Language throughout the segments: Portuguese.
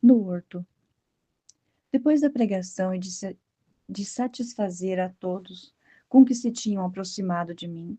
no horto. Depois da pregação e de satisfazer a todos com que se tinham aproximado de mim,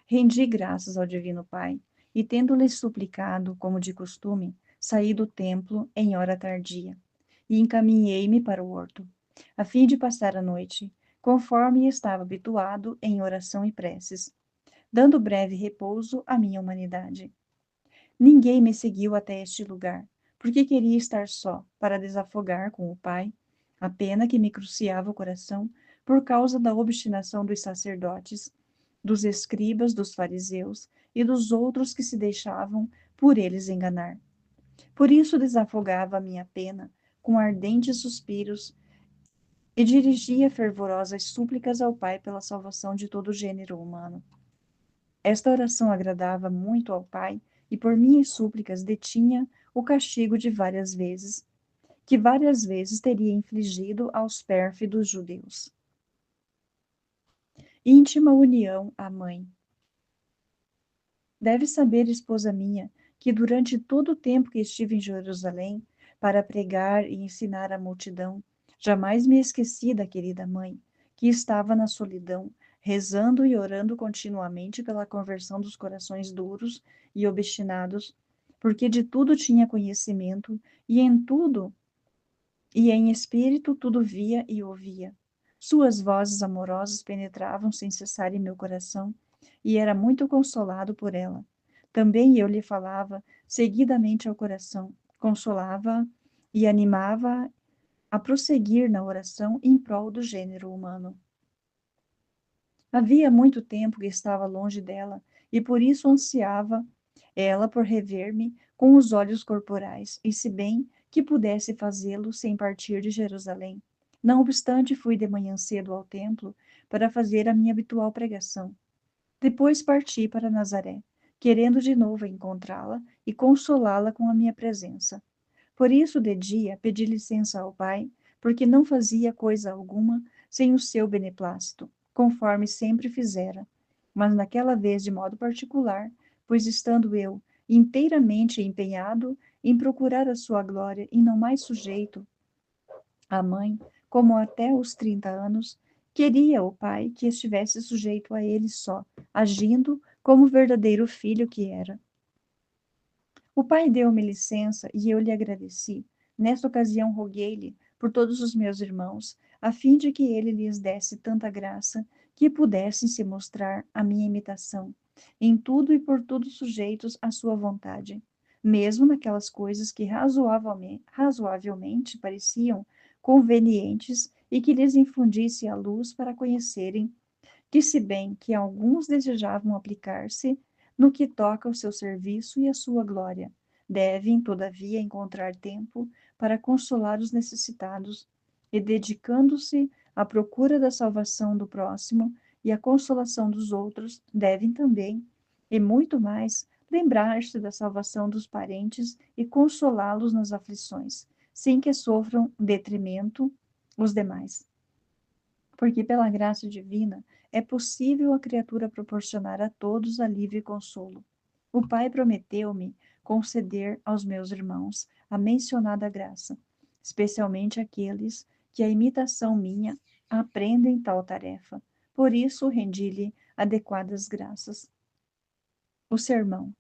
rendi graças ao Divino Pai e, tendo-lhe suplicado, como de costume, saí do templo em hora tardia e encaminhei-me para o horto, a fim de passar a noite, conforme estava habituado em oração e preces, dando breve repouso à minha humanidade. Ninguém me seguiu até este lugar, porque queria estar só, para desafogar com o Pai a pena que me cruciava o coração por causa da obstinação dos sacerdotes, dos escribas, dos fariseus e dos outros que se deixavam por eles enganar. Por isso desafogava a minha pena com ardentes suspiros e dirigia fervorosas súplicas ao Pai pela salvação de todo o gênero humano. Esta oração agradava muito ao Pai e por minhas súplicas detinha o castigo de várias vezes, que várias vezes teria infligido aos pérfidos judeus. Íntima união à mãe. Deve saber, esposa minha, que durante todo o tempo que estive em Jerusalém para pregar e ensinar a multidão, jamais me esqueci da querida mãe, que estava na solidão, rezando e orando continuamente pela conversão dos corações duros e obstinados, porque de tudo tinha conhecimento e em tudo e em espírito tudo via e ouvia. Suas vozes amorosas penetravam sem cessar em meu coração, e era muito consolado por ela. Também eu lhe falava seguidamente ao coração, consolava e animava a prosseguir na oração em prol do gênero humano. Havia muito tempo que estava longe dela, e por isso ansiava ela por rever-me com os olhos corporais, e se bem que pudesse fazê-lo sem partir de Jerusalém. Não obstante, fui de manhã cedo ao templo para fazer a minha habitual pregação. Depois parti para Nazaré, querendo de novo encontrá-la e consolá-la com a minha presença. Por isso, de dia, pedi licença ao Pai, porque não fazia coisa alguma sem o seu beneplácito, conforme sempre fizera. Mas naquela vez de modo particular, pois estando eu inteiramente empenhado em procurar a sua glória e não mais sujeito à mãe, como até os 30 anos, queria o Pai que estivesse sujeito a ele só, agindo como verdadeiro filho que era. O pai deu-me licença e eu lhe agradeci. Nesta ocasião, roguei-lhe por todos os meus irmãos, a fim de que ele lhes desse tanta graça que pudessem se mostrar a minha imitação, em tudo e por tudo sujeitos à sua vontade, mesmo naquelas coisas que razoavelmente pareciam convenientes e que lhes infundisse a luz para conhecerem que, se bem que alguns desejavam aplicar-se no que toca ao seu serviço e à sua glória, devem, todavia, encontrar tempo para consolar os necessitados e, dedicando-se à procura da salvação do próximo e à consolação dos outros, devem também, e muito mais, lembrar-se da salvação dos parentes e consolá-los nas aflições, sem que sofram detrimento os demais, porque pela graça divina é possível a criatura proporcionar a todos alívio e consolo. O Pai prometeu-me conceder aos meus irmãos a mencionada graça, especialmente aqueles que a imitação minha aprendem tal tarefa. Por isso rendi-lhe adequadas graças. O sermão.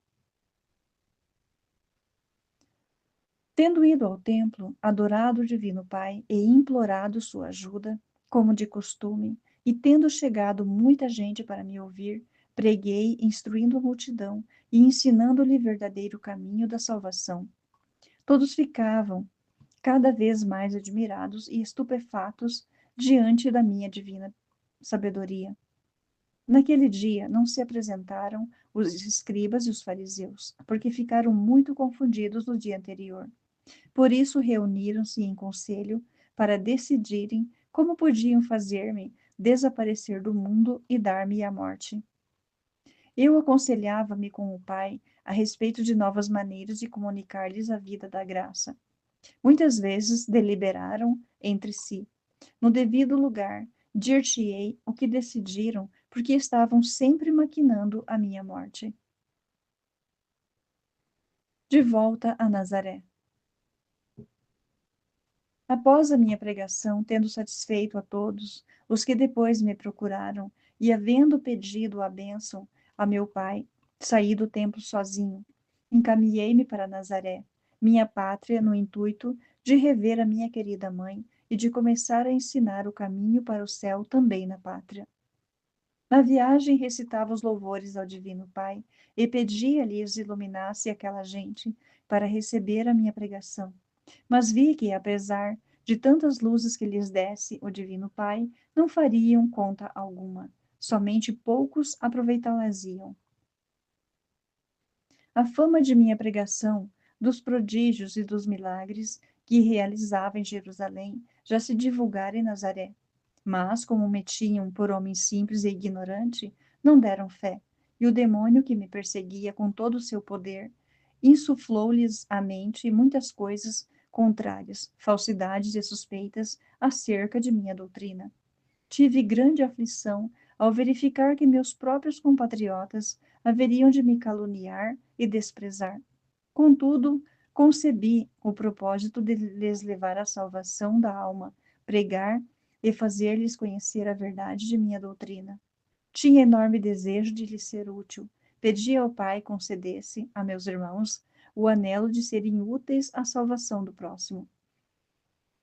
Tendo ido ao templo, adorado o Divino Pai e implorado sua ajuda, como de costume, e tendo chegado muita gente para me ouvir, preguei, instruindo a multidão e ensinando-lhe verdadeiro caminho da salvação. Todos ficavam cada vez mais admirados e estupefatos diante da minha divina sabedoria. Naquele dia não se apresentaram os escribas e os fariseus, porque ficaram muito confundidos no dia anterior. Por isso reuniram-se em conselho para decidirem como podiam fazer-me desaparecer do mundo e dar-me a morte. Eu aconselhava-me com o Pai a respeito de novas maneiras de comunicar-lhes a vida da graça. Muitas vezes deliberaram entre si. No devido lugar, dir-te-ei o que decidiram, porque estavam sempre maquinando a minha morte. De volta a Nazaré. Após a minha pregação, tendo satisfeito a todos os que depois me procuraram, e havendo pedido a bênção a meu pai, saí do templo sozinho. Encaminhei-me para Nazaré, minha pátria, no intuito de rever a minha querida mãe e de começar a ensinar o caminho para o céu também na pátria. Na viagem, recitava os louvores ao Divino Pai e pedia-lhes iluminasse aquela gente para receber a minha pregação. Mas vi que, apesar de tantas luzes que lhes desse o Divino Pai, não fariam conta alguma. Somente poucos aproveitá-las-iam. A fama de minha pregação, dos prodígios e dos milagres que realizava em Jerusalém, já se divulgara em Nazaré. Mas, como me tinham por homem simples e ignorante, não deram fé. E o demônio que me perseguia com todo o seu poder, insuflou-lhes à mente muitas coisas contrárias, falsidades e suspeitas acerca de minha doutrina. Tive grande aflição ao verificar que meus próprios compatriotas haveriam de me caluniar e desprezar. Contudo, concebi o propósito de lhes levar à salvação da alma, pregar e fazer-lhes conhecer a verdade de minha doutrina. Tinha enorme desejo de lhes ser útil. Pedi ao Pai concedesse a meus irmãos o anelo de serem úteis à salvação do próximo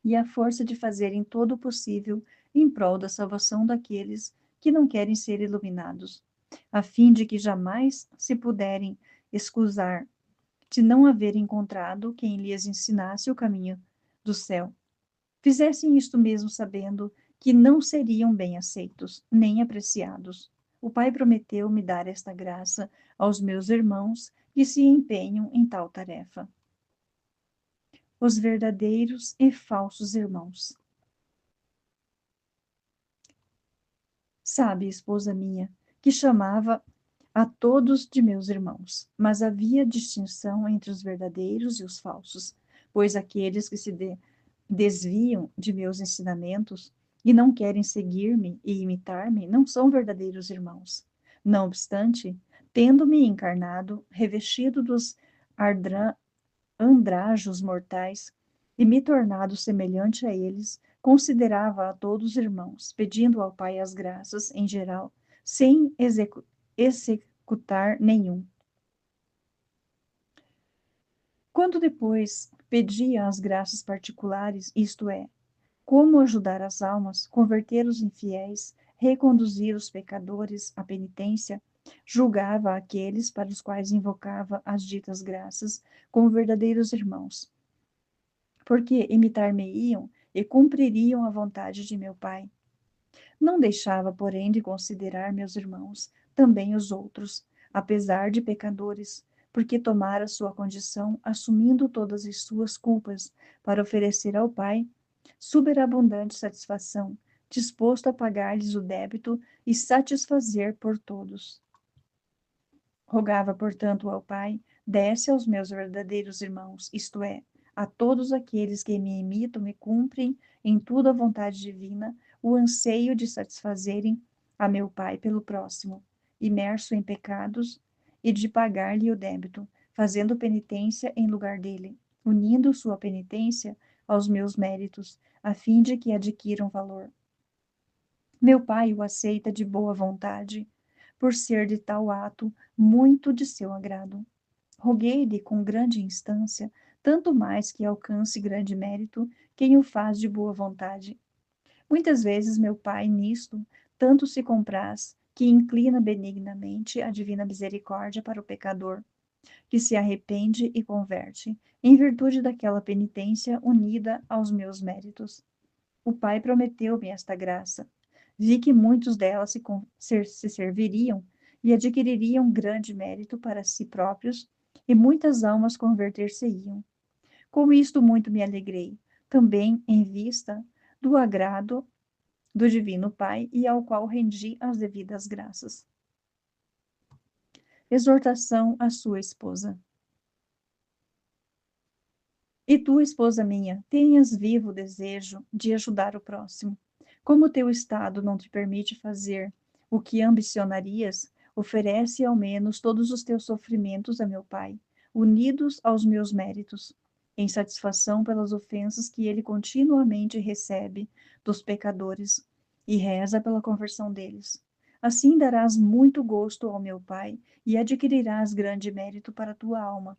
e a força de fazerem todo o possível em prol da salvação daqueles que não querem ser iluminados, a fim de que jamais se puderem excusar de não haver encontrado quem lhes ensinasse o caminho do céu. Fizessem isto mesmo sabendo que não seriam bem aceitos, nem apreciados. O Pai prometeu me dar esta graça aos meus irmãos que se empenham em tal tarefa. Os verdadeiros e falsos irmãos. Sabe, esposa minha, que chamava a todos de meus irmãos, mas havia distinção entre os verdadeiros e os falsos, pois aqueles que se desviam de meus ensinamentos e não querem seguir-me e imitar-me não são verdadeiros irmãos. Não obstante, tendo-me encarnado, revestido dos andrajos mortais, e me tornado semelhante a eles, considerava a todos irmãos, pedindo ao Pai as graças, em geral, sem executar nenhum. Quando depois pedia as graças particulares, isto é, como ajudar as almas, converter os infiéis, reconduzir os pecadores à penitência, julgava aqueles para os quais invocava as ditas graças como verdadeiros irmãos, porque imitar-me-iam e cumpririam a vontade de meu Pai. Não deixava, porém, de considerar meus irmãos, também os outros, apesar de pecadores, porque tomara sua condição, assumindo todas as suas culpas, para oferecer ao Pai superabundante satisfação, disposto a pagar-lhes o débito e satisfazer por todos. Rogava, portanto, ao Pai, desse aos meus verdadeiros irmãos, isto é, a todos aqueles que me imitam e cumprem em tudo a vontade divina, o anseio de satisfazerem a meu Pai pelo próximo, imerso em pecados, e de pagar-lhe o débito, fazendo penitência em lugar dele, unindo sua penitência aos meus méritos, a fim de que adquiram valor. Meu Pai o aceita de boa vontade, por ser de tal ato muito de seu agrado. Roguei-lhe com grande instância, tanto mais que alcance grande mérito quem o faz de boa vontade. Muitas vezes meu Pai nisto tanto se compraz que inclina benignamente a divina misericórdia para o pecador, que se arrepende e converte, em virtude daquela penitência unida aos meus méritos. O Pai prometeu-me esta graça. Vi que muitos delas se serviriam e adquiririam grande mérito para si próprios, e muitas almas converter-se-iam. Com isto muito me alegrei, também em vista do agrado do Divino Pai, e ao qual rendi as devidas graças. Exortação à sua esposa. E tu, esposa minha, tenhas vivo o desejo de ajudar o próximo. Como teu estado não te permite fazer o que ambicionarias, oferece ao menos todos os teus sofrimentos a meu Pai, unidos aos meus méritos. em satisfação pelas ofensas que ele continuamente recebe dos pecadores, e reza pela conversão deles. Assim darás muito gosto ao meu Pai e adquirirás grande mérito para a tua alma.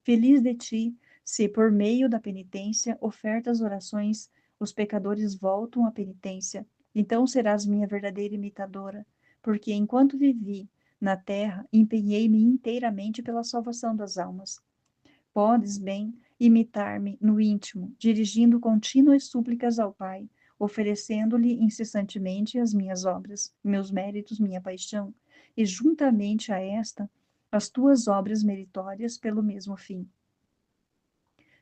Feliz de ti, se por meio da penitência, ofertas orações, os pecadores voltam à penitência. Então serás minha verdadeira imitadora, porque enquanto vivi na terra, empenhei-me inteiramente pela salvação das almas. Podes bem imitar-me no íntimo, dirigindo contínuas súplicas ao Pai, oferecendo-lhe incessantemente as minhas obras, meus méritos, minha paixão, e juntamente a esta, as tuas obras meritórias pelo mesmo fim.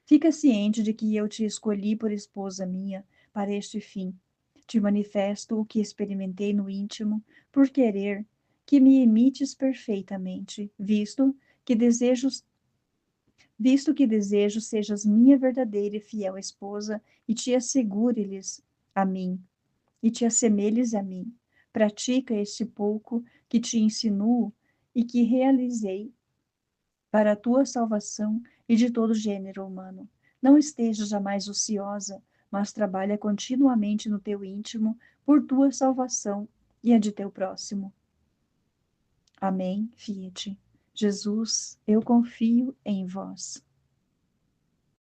Fica ciente de que eu te escolhi por esposa minha para este fim. Te manifesto o que experimentei no íntimo, por querer que me imites perfeitamente, visto que desejo sejas minha verdadeira e fiel esposa e te assegure-lhes a mim, e te assemelhes a mim. Pratica este pouco que te insinuo e que realizei para a tua salvação e de todo gênero humano. Não esteja jamais ociosa, mas trabalha continuamente no teu íntimo por tua salvação e a de teu próximo. Amém. Fiat. Jesus, eu confio em vós.